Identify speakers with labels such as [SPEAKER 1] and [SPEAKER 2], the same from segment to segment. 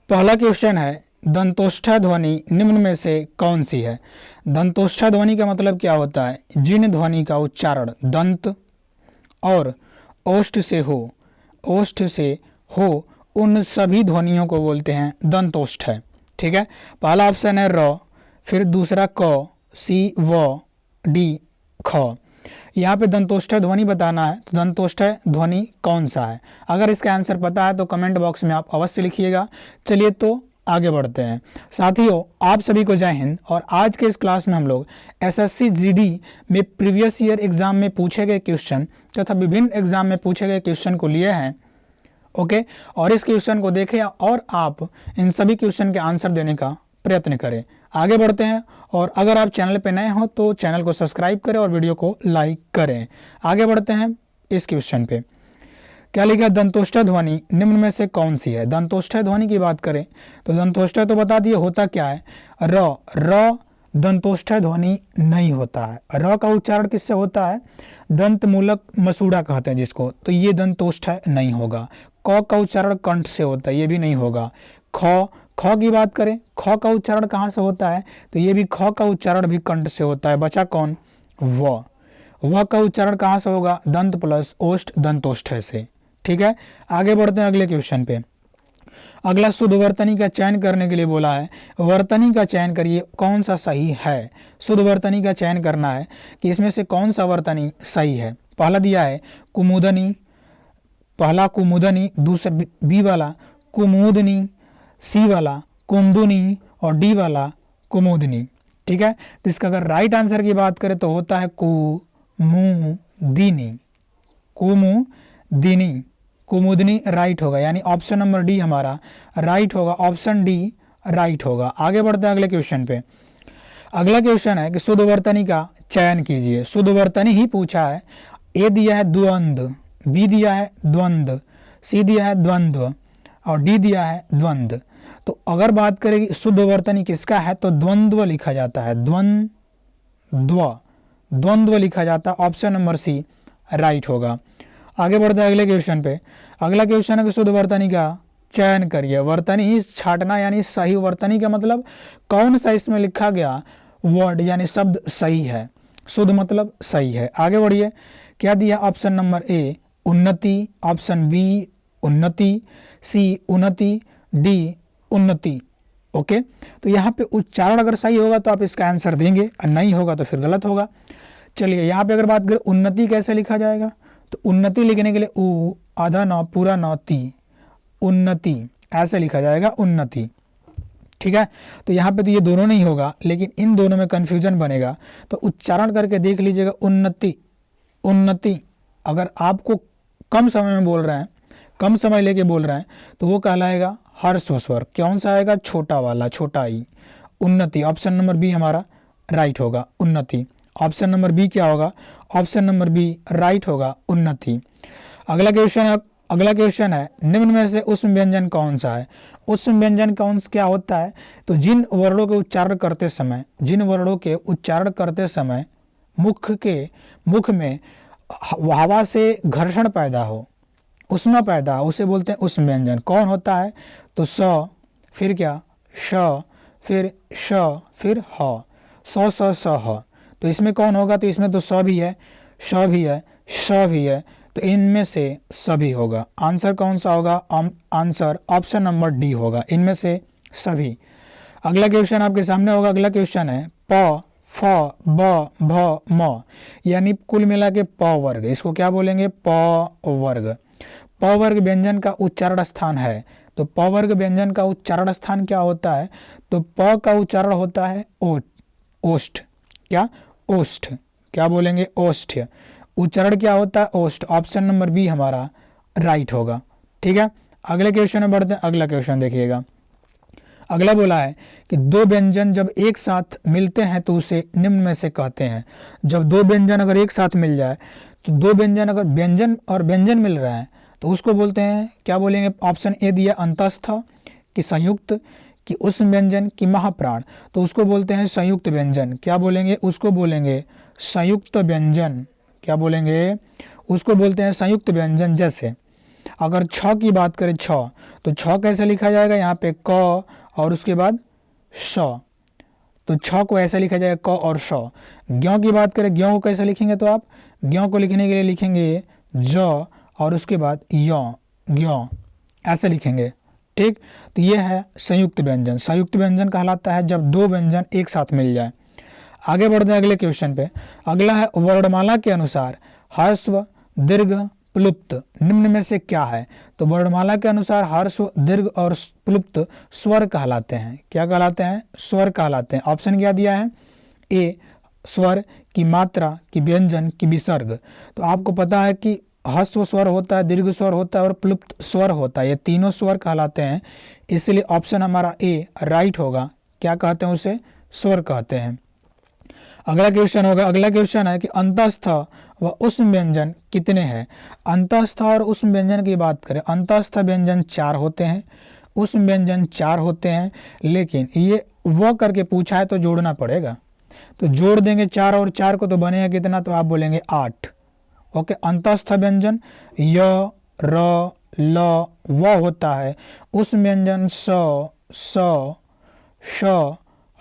[SPEAKER 1] पहला क्वेश्चन है दंतोष्ठा ध्वनि निम्न में से कौन सी है। दंतोष्ठा ध्वनि का मतलब क्या होता है, जिन ध्वनि का उच्चारण दंत और ओष्ठ से हो उन सभी ध्वनियों को बोलते हैं दंतोष्ठ है। ठीक है, पहला ऑप्शन है र, फिर दूसरा क, सी, व, डी, ख। यहाँ पे दंतोष्ठ ध्वनि बताना है, तो दंतोष्ठ ध्वनि कौन सा है। अगर इसका आंसर पता है तो कमेंट बॉक्स में आप अवश्य लिखिएगा। चलिए तो आगे बढ़ते हैं। साथियों, आप सभी को जय हिंद। और आज के इस क्लास में हम लोग एसएससी जीडी में प्रीवियस ईयर एग्जाम में पूछे गए क्वेश्चन तथा विभिन्न एग्जाम में पूछे गए क्वेश्चन को लिए हैं। ओके, और इस क्वेश्चन को देखें और आप इन सभी क्वेश्चन के आंसर देने का प्रयत्न करें। आगे बढ़ते हैं, और अगर आप चैनल पर नए हो तो चैनल को सब्सक्राइब करें और वीडियो को लाइक करें। आगे बढ़ते हैं इस क्वेश्चन पे। क्या लिखा, दंतोष्ठ ध्वनि निम्न में से कौन सी है। दंतोष्ठ ध्वनि की बात करें तो दंतोष्ठ तो बता दिए होता क्या है, र दंतोष्ठ ध्वनि नहीं होता है। र का उच्चारण किससे होता है, दंत मूलक मसूड़ा कहते हैं जिसको, तो ये दंतोष्ठ नहीं होगा। क का उच्चारण कंठ से होता है, ये भी नहीं होगा। ख की बात करें, ख का उच्चारण कहाँ से होता है, तो ये भी ख का उच्चारण भी कंठ से होता है। बचा कौन, व का उच्चारण कहाँ से होगा, दंत प्लस ओष्ठ दंतोष्ठ से। ठीक है, आगे बढ़ते हैं अगले क्वेश्चन पे। अगला शुद्ध वर्तनी का चयन करने के लिए बोला है। वर्तनी का चयन करिए कौन सा सही है। शुद्ध वर्तनी का चयन करना है कि इसमें से कौन सा वर्तनी सही है। पहला दिया है कुमुदनी, पहला कुमुदनी, दूसरा बी वाला कुमुदनी, सी वाला कुमदुनी और डी वाला कुमुदनी। ठीक है, तो इसका अगर राइट आंसर की बात करें तो होता है कुमुदिनी, कुमुदिनी, कुमुदनी राइट होगा, यानी ऑप्शन नंबर डी हमारा राइट होगा, ऑप्शन डी राइट होगा। आगे बढ़ते हैं अगले क्वेश्चन पे। अगला क्वेश्चन है कि शुद्ध वर्तनी का चयन कीजिए। शुद्ध वर्तनी ही पूछा है। ए दिया है द्वंद्व, बी दिया है द्वंद्व, सी दिया है द्वंद्व और डी दिया है द्वंद्व। तो अगर बात करें कि शुद्ध वर्तनी किसका है तो द्वंद्व लिखा जाता है, द्वंद्व लिखा जाता है। ऑप्शन नंबर सी राइट होगा। आगे बढ़ते हैं अगले क्वेश्चन पे। अगला क्वेश्चन है कि शुद्ध वर्तनी का चयन करिए। वर्तनी ही छाटना यानी सही वर्तनी का मतलब कौन सा इसमें लिखा गया वर्ड यानी शब्द सही है, शुद्ध मतलब सही है। आगे बढ़िए, क्या दिया, ऑप्शन नंबर ए उन्नति, ऑप्शन बी उन्नति, सी उन्नति, डी उन्नति। ओके, तो यहाँ पे उच्चारण अगर सही होगा तो आप इसका आंसर देंगे और नहीं होगा तो फिर गलत होगा। चलिए यहाँ पे अगर बात करें उन्नति कैसे लिखा जाएगा, तो उन्नति लिखने के लिए उ आधा नौ पूरा नौ ती, उन्नति ऐसे लिखा जाएगा, उन्नति। ठीक है, तो यहाँ पे तो ये दोनों नहीं होगा, लेकिन इन दोनों में कन्फ्यूजन बनेगा, तो उच्चारण करके देख लीजिएगा उन्नति, उन्नति। अगर आपको कम समय में बोल रहे हैं, कम समय लेके बोल रहे हैं, तो वो कहलाएगा हर्ष स्वर। कौन सा आएगा, छोटा वाला, छोटा ई, उन्नति। ऑप्शन नंबर बी हमारा राइट होगा, उन्नति। ऑप्शन नंबर बी क्या होगा, ऑप्शन नंबर बी राइट होगा, उन्नति। अगला क्वेश्चन है निम्न में से उष्म व्यंजन कौन सा है। उष्म व्यंजन क्या होता है, तो जिन वर्णों के उच्चारण करते समय मुख में हवा से घर्षण पैदा हो, उष्मा पैदा हो, उसे बोलते हैं उष्म व्यंजन। कौन होता है, तो स, फिर क्या, श, फिर श, फिर ह, स ह। तो इसमें कौन होगा, तो इसमें तो स भी है, श भी है, श भी है, तो इनमें से सभी होगा। आंसर कौन सा होगा, आंसर ऑप्शन नंबर डी होगा, इनमें से सभी। अगला क्वेश्चन आपके सामने होगा। अगला क्वेश्चन है प, फ, ब, भ, म, यानी कुल मिला के प वर्ग। इसको क्या बोलेंगे, प वर्ग। प वर्ग व्यंजन का उच्चारण स्थान है, तो प वर्ग व्यंजन का उच्चारण स्थान क्या होता है, तो प का उच्चारण होता है ओष्ठ। क्या, ओष्ठ, क्या बोलेंगे, ओष्ठ। उच्चारण क्या होता है, ओष्ठ। ऑप्शन नंबर बी हमारा राइट होगा। ठीक है, अगले क्वेश्चन में बढ़ते हैं। अगला क्वेश्चन देखिएगा। अगला बोला है कि दो व्यंजन जब एक साथ मिलते हैं तो उसे निम्न में से कहते हैं। जब दो व्यंजन अगर एक साथ मिल जाए, तो दो व्यंजन अगर व्यंजन और व्यंजन मिल रहा है तो उसको बोलते हैं, क्या बोलेंगे। ऑप्शन ए दिया अंतस्थ, कि संयुक्त, कि उष्म व्यंजन, कि महाप्राण, तो उसको बोलते हैं संयुक्त व्यंजन। क्या बोलेंगे, उसको बोलेंगे संयुक्त व्यंजन। क्या बोलेंगे, उसको बोलते हैं संयुक्त व्यंजन। जैसे अगर छ की बात करें छ, तो छ कैसे लिखा जाएगा, यहाँ पे क और उसके बाद श, तो छ को ऐसा लिखा जाएगा क और श। ज्ञ की बात करें, ज्ञ को कैसे लिखेंगे, तो आप ज्ञ को लिखने के लिए लिखेंगे ज और उसके बाद य, ज्ञ ऐसे लिखेंगे। ठीक, तो ये है संयुक्त व्यंजन। संयुक्त व्यंजन कहलाता है जब दो व्यंजन एक साथ मिल जाए। आगे बढ़ते हैं अगले क्वेश्चन पे। अगला है वर्णमाला के अनुसार ह्रस्व दीर्घ प्लुप्त निम्न में से क्या है। तो वर्णमाला के अनुसार ह्रस्व दीर्घ और प्लुप्त स्वर कहलाते हैं। क्या कहलाते हैं, स्वर कहलाते हैं। ऑप्शन क्या दिया है, ए स्वर की मात्रा की व्यंजन की विसर्ग। तो आपको पता है कि ह्रस्व स्वर होता है, दीर्घ स्वर होता है और प्लुप्त स्वर होता है, ये तीनों स्वर कहलाते हैं। इसलिए ऑप्शन हमारा ए राइट होगा। क्या कहते हैं उसे, स्वर कहते हैं। अगला क्वेश्चन होगा, अगला क्वेश्चन है कि अंतस्थ व उष्म व्यंजन कितने हैं। अंतस्थ और उष्म व्यंजन की बात करें, अंतस्थ व्यंजन 4 होते हैं, उष्म व्यंजन 4 होते हैं, लेकिन ये व करके पूछा है तो जोड़ना पड़ेगा। तो जोड़ देंगे 4 और 4 को, तो बनेगा कितना, तो आप बोलेंगे 8। ओके, अंतस्थ व्यंजन य र ल व होता है, उष्म व्यंजन स स श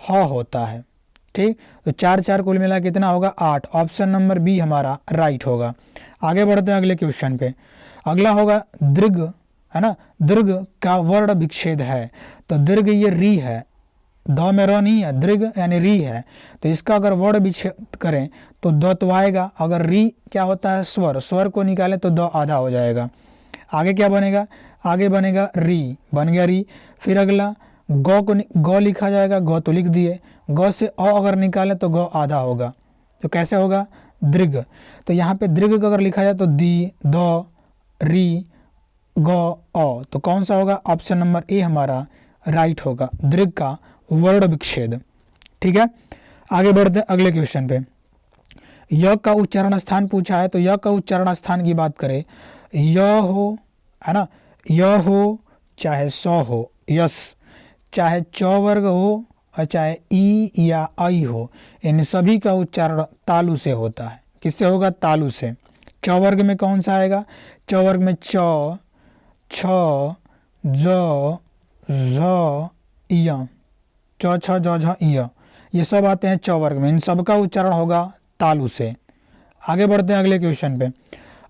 [SPEAKER 1] ह होता है। ठीक, तो 4 4 कुल मिला कितना होगा, 8। ऑप्शन नंबर बी हमारा राइट होगा। आगे बढ़ते हैं अगले क्वेश्चन पे। अगला होगा दीर्घ, है ना, दीर्घ का वर्ण विच्छेद है। तो दीर्घ ये री है, द में र नहीं है, दीर्घ यानी री है, तो इसका अगर वर्ण विच्छेद करें तो द तो आएगा। अगर री क्या होता है, स्वर, स्वर को निकालें तो द आधा हो जाएगा। आगे क्या बनेगा, आगे बनेगा री, बन गया री। फिर अगला गौ को गौ लिखा जाएगा, गौ तो लिख दिए। गौ से अ अगर निकालें तो गौ आधा होगा, तो कैसे होगा, दीर्घ। तो यहाँ पे दीर्घ का अगर लिखा जाए तो दी द री गौ अ, तो कौन सा होगा, ऑप्शन नंबर ए हमारा राइट होगा, दीर्घ का वर्ण विच्छेद। ठीक है, आगे बढ़ते हैं अगले क्वेश्चन पे। य का उच्चारण स्थान पूछा है, तो य का उच्चारण स्थान की बात करें, य हो, है ना, य हो चाहे स हो, यस, चाहे च वर्ग हो और चाहे ई या आई हो, इन सभी का उच्चारण तालु से होता है। किससे होगा, तालु से। च वर्ग में कौन सा आएगा, च वर्ग में च, छ, ज, झ, य, च छ ज झ य, ये सब आते हैं च वर्ग में। इन सब का उच्चारण होगा तालु से। आगे बढ़ते हैं अगले क्वेश्चन पे।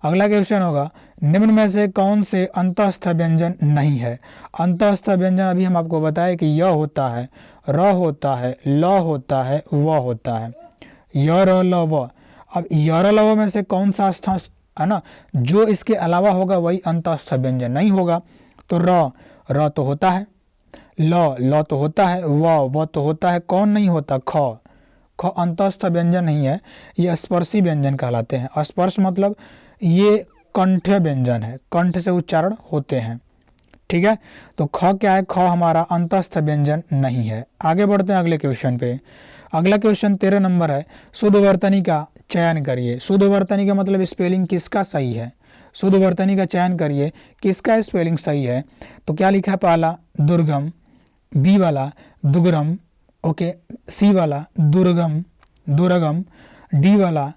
[SPEAKER 1] अगला क्वेश्चन होगा, निम्न में से कौन से अंतस्थ व्यंजन नहीं है। अंतस्थ व्यंजन अभी हम आपको बताए कि य होता है, र होता है, ल होता है, व होता है, य र ल व। अब य र ल व में से कौन सा स्थान, है ना, जो इसके अलावा होगा वही अंतस्थ व्यंजन नहीं होगा। तो र तो होता है, ल तो होता है, व तो होता है, कौन नहीं होता, ख अंतस्थ व्यंजन नहीं है, ये स्पर्शी व्यंजन कहलाते हैं। स्पर्श मतलब ये कंठ व्यंजन है, कंठ से उच्चारण होते हैं। ठीक है, तो ख क्या है, ख हमारा अंतस्थ व्यंजन नहीं है। आगे बढ़ते हैं अगले क्वेश्चन पे। अगला क्वेश्चन 13 नंबर है, शुद्ध वर्तनी का चयन करिए। शुद्ध वर्तनी का मतलब स्पेलिंग किसका सही है, शुद्ध वर्तनी का चयन करिए, किसका स्पेलिंग सही है। तो क्या लिखा है, पहला दुर्गम, बी वाला दुर्गम, ओके, सी वाला दुर्गम, दुर्गम, डी वाला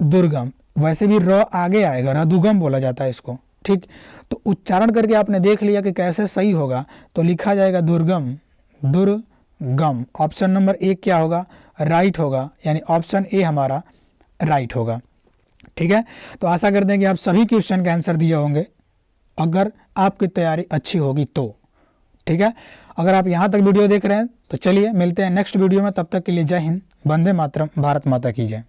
[SPEAKER 1] दुर्गम। वैसे भी र आगे आएगा, रदुगम बोला जाता है इसको। ठीक, तो उच्चारण करके आपने देख लिया कि कैसे सही होगा, तो लिखा जाएगा दुर्गम, दुर्गम। ऑप्शन नंबर ए क्या होगा, राइट होगा, यानी ऑप्शन ए हमारा राइट होगा। ठीक है, तो आशा करते हैं कि आप सभी क्वेश्चन के आंसर दिए होंगे, अगर आपकी तैयारी अच्छी होगी तो। ठीक है, अगर आप यहाँ तक वीडियो देख रहे हैं तो चलिए मिलते हैं नेक्स्ट वीडियो में। तब तक के लिए जय हिंद, वंदे मातरम, भारत माता की जय।